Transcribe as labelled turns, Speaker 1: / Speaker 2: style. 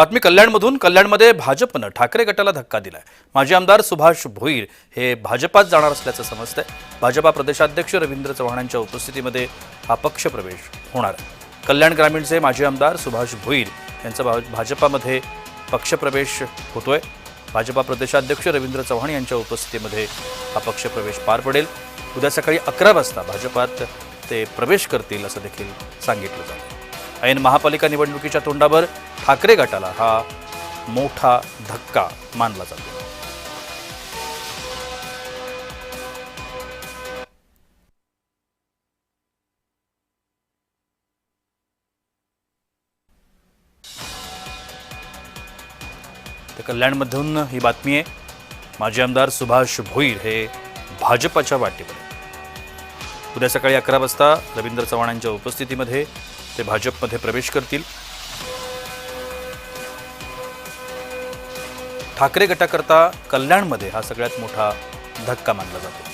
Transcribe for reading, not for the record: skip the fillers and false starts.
Speaker 1: बातमी कल्याणमधून. कल्याणमध्ये भाजपनं ठाकरे गटाला धक्का दिलाय. माजी आमदार सुभाष भोईर हे भाजपात जाणार असल्याचं समजतंय. भाजपा प्रदेशाध्यक्ष रवींद्र चव्हाणांच्या उपस्थितीमध्ये हा पक्ष प्रवेश होणार आहे. कल्याण ग्रामीणचे माजी आमदार सुभाष भोईर यांचा भाजपामध्ये पक्षप्रवेश होतोय. भाजपा प्रदेशाध्यक्ष रवींद्र चव्हाण यांच्या उपस्थितीमध्ये हा पक्षप्रवेश पार पडेल. उद्या सकाळी 11 वाजता भाजपात ते प्रवेश करतील असं देखील सांगितलं जातं. ऐन महापालिका निवडणुकीच्या तोंडावर ठाकरे गटाला हा मोठा धक्का मानला जातो. कल्याणमधून ही बातमी आहे. माजी आमदार सुभाष भोईर हे भाजपाच्या वाटेवर आहे. उद्या सकाळी 11 वाजता रवींद्र चव्हाणांच्या उपस्थितीमध्ये ते भाजपमध्ये प्रवेश करतील. ठाकरे गटाकरता कल्याणमध्ये हा सगळ्यात मोठा धक्का मानला जातो.